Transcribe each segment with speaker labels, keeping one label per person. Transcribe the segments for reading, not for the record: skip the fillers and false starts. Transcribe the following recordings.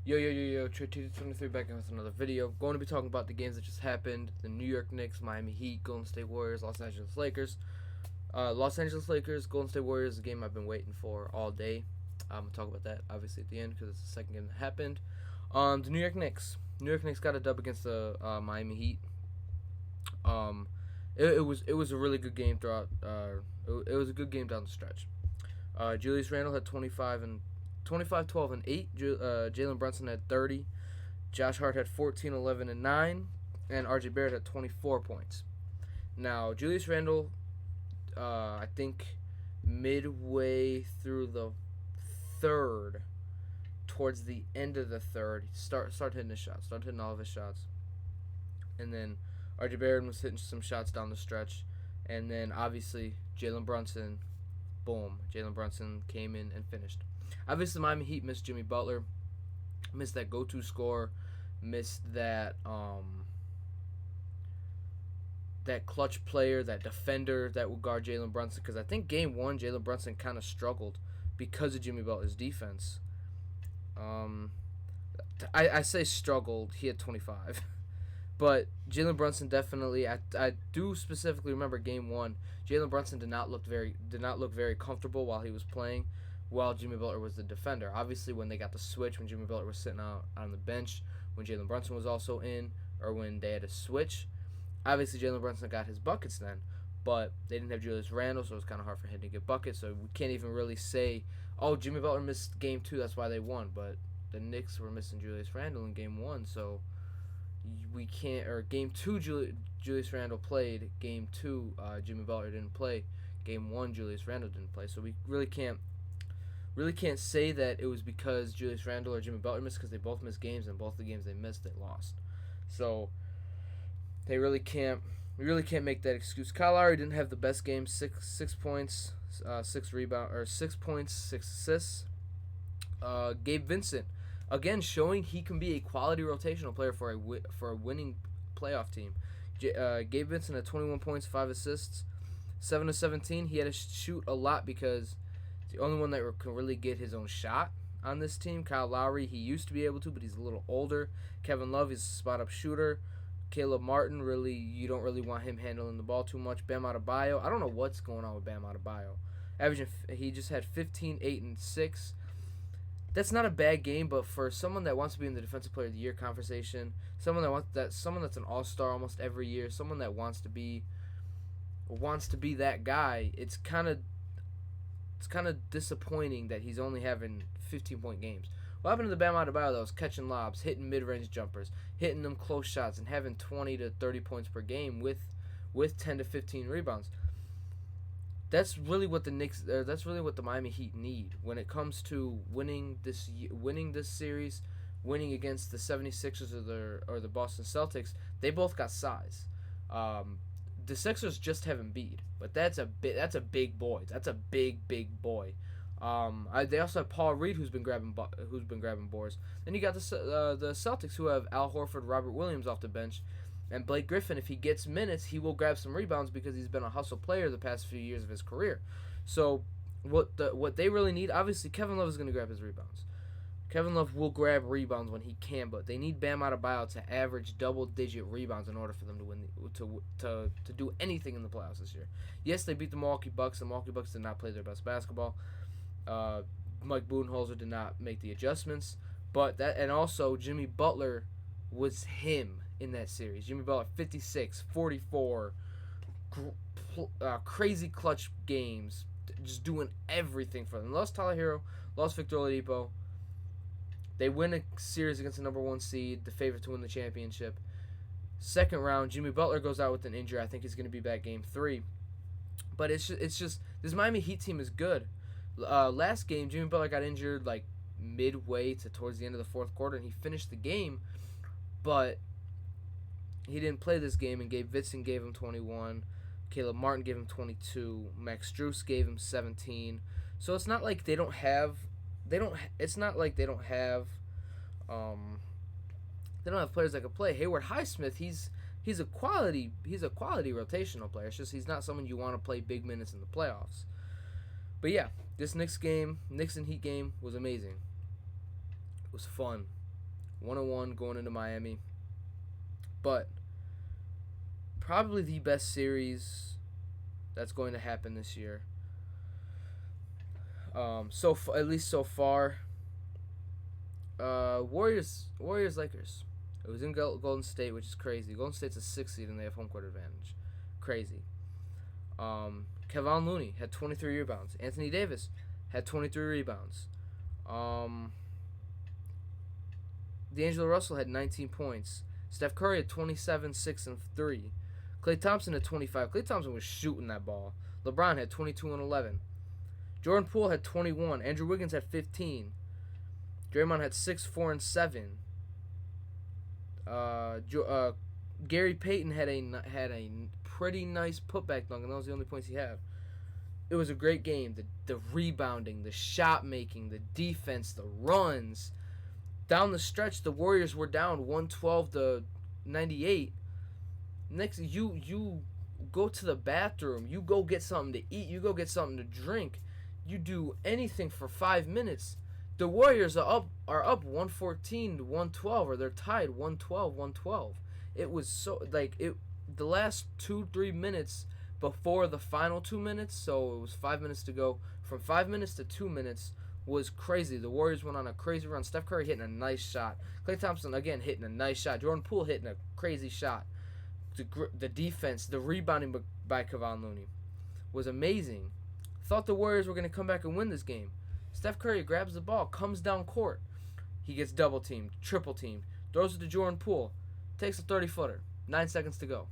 Speaker 1: Yo, Trey 23 back in with another video. Going to be talking about the games that just happened. The New York Knicks, Miami Heat, Golden State Warriors, Los Angeles Lakers. Los Angeles Lakers, Golden State Warriors is a game I've been waiting for all day. I'm going to talk about that, obviously, at the end because it's the second game that happened. The New York Knicks. New York Knicks got a dub against the Miami Heat. It was a really good game throughout. It was a good game down the stretch. Julius Randle had 25, 12, and 8. Jalen Brunson had 30. Josh Hart had 14, 11, and 9. And RJ Barrett had 24 points. Now, Julius Randle, I think midway through the third, towards the end of the third, he started hitting his shots, started hitting all of his shots. And then RJ Barrett was hitting some shots down the stretch. And then, obviously, Jalen Brunson, boom. Jalen Brunson came in and finished. Obviously, Miami Heat missed Jimmy Butler, missed that go-to scorer, missed that that clutch player, that defender that would guard Jalen Brunson. Because I think Game 1, Jalen Brunson kind of struggled because of Jimmy Butler's defense. I say struggled. He had 25. But Jalen Brunson definitely, I do specifically remember Game 1. Jalen Brunson did not look very comfortable while he was playing, while Jimmy Butler was the defender. Obviously, when they got the switch, when Jimmy Butler was sitting out on the bench, when Jalen Brunson was also in, or when they had a switch, obviously Jalen Brunson got his buckets then. But they didn't have Julius Randle, so it was kind of hard for him to get buckets. So we can't even really say, oh, Jimmy Butler missed Game 2, that's why they won. But the Knicks were missing Julius Randle in Game 1, so we can't. Or Game 2, Julius Randle played. Game 2, Jimmy Butler didn't play. Game 1, Julius Randle didn't play. So we really can't say that it was because Julius Randle or Jimmy Butler missed, because they both missed games, and both the games they missed, they lost. So they really can't. We really can't make that excuse. Kyle Lowry didn't have the best game. 6 points, 6 rebounds, or 6 points, 6 assists. Gabe Vincent, again, showing he can be a quality rotational player for a winning playoff team. Gabe Vincent had 21 points, 5 assists, 7 of 17. He had to shoot a lot because the only one that can really get his own shot on this team. Kyle Lowry, he used to be able to, but he's a little older. Kevin Love is a spot-up shooter. Caleb Martin, you don't really want him handling the ball too much. Bam Adebayo, I don't know what's going on with Bam Adebayo. He just had 15, 8, and 6. That's not a bad game, but for someone that wants to be in the Defensive Player of the Year conversation, someone that's an All-Star almost every year, someone that wants to be that guy, it's kind of disappointing that he's only having 15-point games. What happened to the Bam Adebayo that was catching lobs, hitting mid-range jumpers, hitting them close shots, and having 20 to 30 points per game with 10 to 15 rebounds? That's really what that's really what the Miami Heat need when it comes to winning this series, winning against the 76ers or the Boston Celtics. They both got size. The Sixers just have Embiid, but that's a big boy. That's a big boy. They also have Paul Reed, who's been grabbing boards. Then you got the Celtics, who have Al Horford, Robert Williams off the bench, and Blake Griffin. If he gets minutes, he will grab some rebounds because he's been a hustle player the past few years of his career. So what they really need, obviously, Kevin Love is going to grab his rebounds. Kevin Love will grab rebounds when he can, but they need Bam Adebayo to average double-digit rebounds in order for them to win to do anything in the playoffs this year. Yes, they beat the Milwaukee Bucks. The Milwaukee Bucks did not play their best basketball. Mike Budenholzer did not make the adjustments, and also Jimmy Butler was him in that series. Jimmy Butler 56, 44, crazy clutch games, just doing everything for them. Lost Tyler Hero, lost Victor Oladipo. They win a series against the number 1 seed, the favorite to win the championship. Second round, Jimmy Butler goes out with an injury. I think he's going to be back Game 3. But it's just this Miami Heat team is good. Last game, Jimmy Butler got injured like midway to towards the end of the fourth quarter, and he finished the game, but he didn't play this game. And Gabe Vincent gave him 21, Caleb Martin gave him 22, Max Strus gave him 17. So it's not like they don't have players that can play. Hayward Highsmith, he's a quality rotational player. It's just he's not someone you want to play big minutes in the playoffs. But yeah, this Knicks and Heat game was amazing. It was fun. 1-1 going into Miami. But probably the best series that's going to happen this year. At least so far. Warriors Lakers. It was in Golden State, which is crazy. Golden State's a 6th seed and they have home court advantage. Crazy. Kevon Looney had 23 rebounds. Anthony Davis had 23 rebounds. D'Angelo Russell had 19 points. Steph Curry had 27, 6, and 3. Klay Thompson had 25. Klay Thompson was shooting that ball. LeBron had 22 and 11. Jordan Poole had 21. Andrew Wiggins had 15. Draymond had 6, 4, and 7. Gary Payton had a pretty nice putback dunk, and that was the only points he had. It was a great game. The rebounding, the shot making, the defense, the runs. Down the stretch, the Warriors were down 112 to 98. Next, you go to the bathroom. You go get something to eat. You go get something to drink. You do anything for 5 minutes. The Warriors are up 114 to 112, or they're tied 112. It was so the last 2-3 minutes before the final 2 minutes, so it was 5 minutes to go. From 5 minutes to 2 minutes was crazy. The Warriors went on a crazy run. Steph Curry hitting a nice shot. Klay Thompson again hitting a nice shot. Jordan Poole hitting a crazy shot. The defense, the rebounding by Kevon Looney was amazing. Thought the Warriors were going to come back and win this game. Steph Curry grabs the ball, comes down court. He gets double teamed, triple teamed, throws it to Jordan Poole, takes a 30-footer. 9 seconds to go.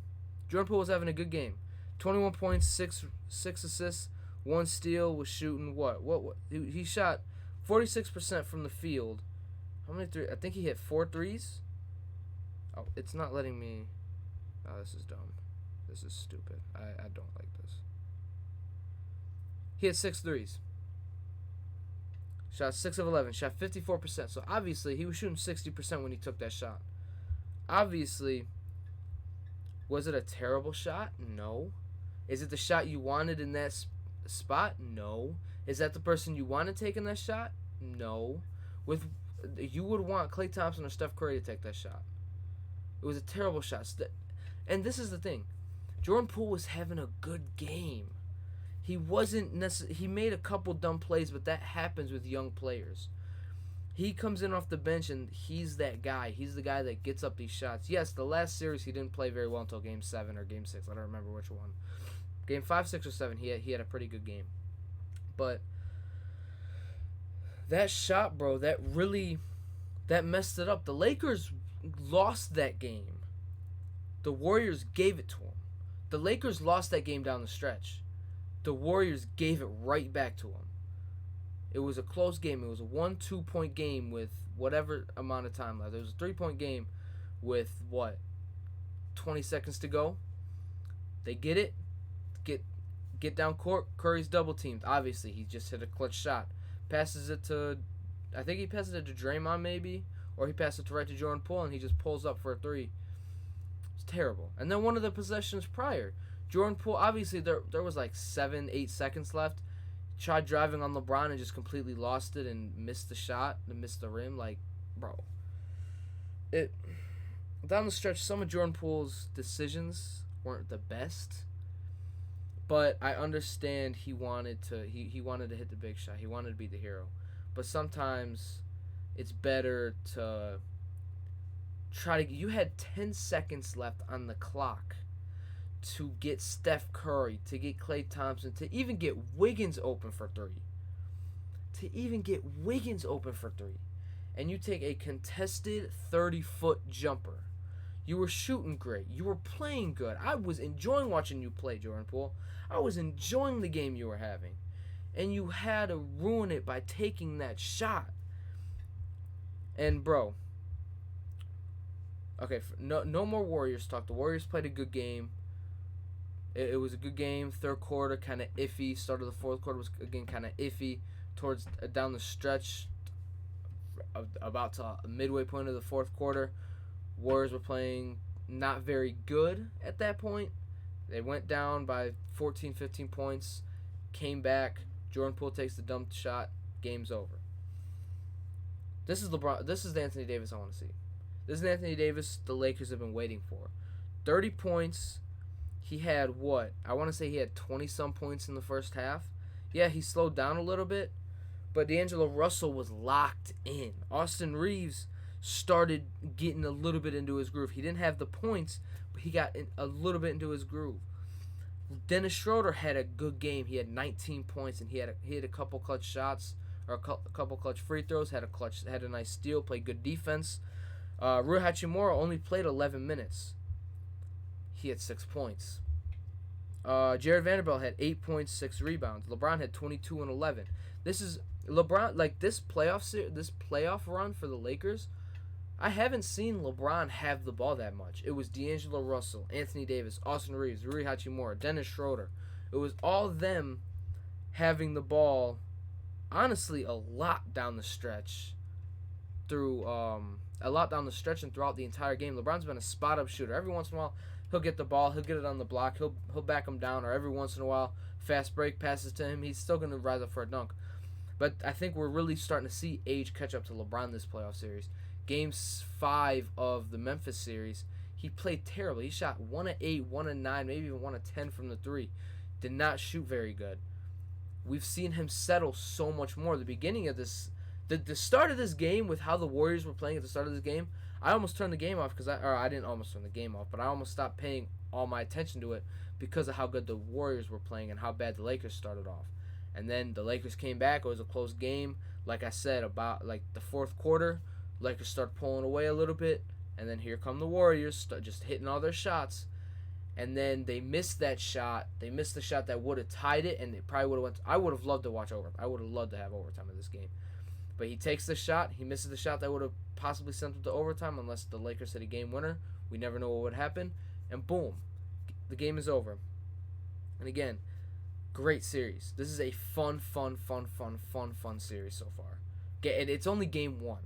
Speaker 1: Jordan Poole was having a good game. 21 points, 6 assists, 1 steal, was shooting what? He shot 46% from the field. How many threes? I think he hit 4 threes. Oh, it's not letting me. Oh, this is dumb. This is stupid. I don't like this. He had 6 threes. Shot 6 of 11. Shot 54%. So obviously he was shooting 60% when he took that shot. Obviously, was it a terrible shot? No. Is it the shot you wanted in that spot? No. Is that the person you want to take in that shot? No. You would want Klay Thompson or Steph Curry to take that shot. It was a terrible shot. And this is the thing. Jordan Poole was having a good game. He wasn't he made a couple dumb plays, but that happens with young players. He comes in off the bench and he's that guy. He's the guy that gets up these shots. Yes, the last series he didn't play very well until Game 7 or Game 6. I don't remember which one. Game 5, 6, or 7, he had a pretty good game. But that shot, bro, that messed it up. The Lakers lost that game. The Warriors gave it to them. The Lakers lost that game down the stretch. The Warriors gave it right back to them. It was a close game. It was a 1-2 point game with whatever amount of time left. It was a 3-point game with 20 seconds to go. They get it. Get down court. Curry's double teamed. Obviously, he just hit a clutch shot. Passes it to, I think he passes it to Draymond maybe, or he passes it right to Jordan Poole and he just pulls up for a 3. It's terrible. And then one of the possessions prior, Jordan Poole, obviously there was 7-8 seconds left. Tried driving on LeBron and just completely lost it and missed the shot and missed the rim. Bro. Down the stretch, some of Jordan Poole's decisions weren't the best. But I understand he wanted to hit the big shot. He wanted to be the hero. But sometimes it's better to try to. You had 10 seconds left on the clock to get Steph Curry, to get Klay Thompson, to even get Wiggins open for 3. And you take a contested 30-foot jumper. You were shooting great. You were playing good. I was enjoying watching you play, Jordan Poole. I was enjoying the game you were having. And you had to ruin it by taking that shot. And, bro, okay, no more Warriors talk. The Warriors played a good game. It was a good game. Third quarter, kind of iffy. Start of the fourth quarter was, again, kind of iffy. Towards down the stretch, about to midway point of the fourth quarter, Warriors were playing not very good at that point. They went down by 14, 15 points, came back. Jordan Poole takes the dump shot. Game's over. This is LeBron. This is the Anthony Davis I want to see. This is the Anthony Davis the Lakers have been waiting for. 30 points. He had what? I want to say he had 20-some points in the first half. Yeah, he slowed down a little bit, but D'Angelo Russell was locked in. Austin Reeves started getting a little bit into his groove. He didn't have the points, but he got a little bit into his groove. Dennis Schroeder had a good game. He had 19 points, and he had a couple clutch shots, or a couple clutch free throws. Had a nice steal. Played good defense. Rui Hachimura only played 11 minutes. He had 6 points. Jared Vanderbilt had 8 points, 6 rebounds. LeBron had 22 and 11. This is LeBron, like this playoff run for the Lakers. I haven't seen LeBron have the ball that much. It was D'Angelo Russell, Anthony Davis, Austin Reeves, Rui Hachimura, Dennis Schroeder. It was all them having the ball, honestly, a lot down the stretch. And throughout the entire game. LeBron's been a spot up shooter. Every once in a while, he'll get the ball, he'll get it on the block, he'll back him down, or every once in a while, fast break passes to him. He's still gonna rise up for a dunk. But I think we're really starting to see age catch up to LeBron this playoff series. Game 5 of the Memphis series, he played terribly. He shot 1 of 8, 1 of 9, maybe even 1 of 10 from the 3. Did not shoot very good. We've seen him settle so much more. The beginning of this, the start of this game with how the Warriors were playing at the start of this game, I almost turned the game off I didn't almost turn the game off, but I almost stopped paying all my attention to it because of how good the Warriors were playing and how bad the Lakers started off. And then the Lakers came back. It was a close game. Like I said, about like the fourth quarter, Lakers start pulling away a little bit, and then here come the Warriors, just hitting all their shots, and then they missed that shot. They missed the shot that would have tied it, and it probably would have went. I would have loved to watch overtime. I would have loved to have overtime in this game, but he takes the shot. He misses the shot that would have possibly sent them to overtime, unless the Lakers hit a game winner. We never know what would happen, and boom, the game is over. And again, great series. This is a fun series so far. And it's only game 1.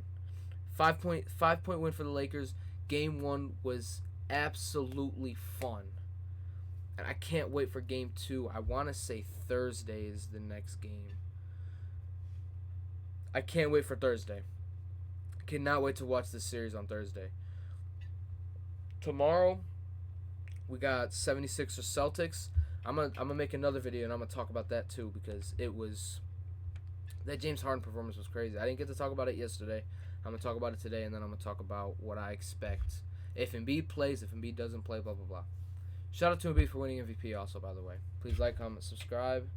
Speaker 1: 5-point win for the Lakers. Game 1 was absolutely fun. And I can't wait for game 2. I want to say Thursday is the next game. I can't wait for Thursday. I cannot wait to watch this series on Thursday. Tomorrow, we got 76ers Celtics. I'm gonna make another video and I'm gonna talk about that too, because that James Harden performance was crazy. I didn't get to talk about it yesterday. I'm gonna talk about it today, and then I'm gonna talk about what I expect if Embiid plays, if Embiid doesn't play, blah blah blah. Shout out to Embiid for winning MVP also, by the way. Please like, comment, subscribe.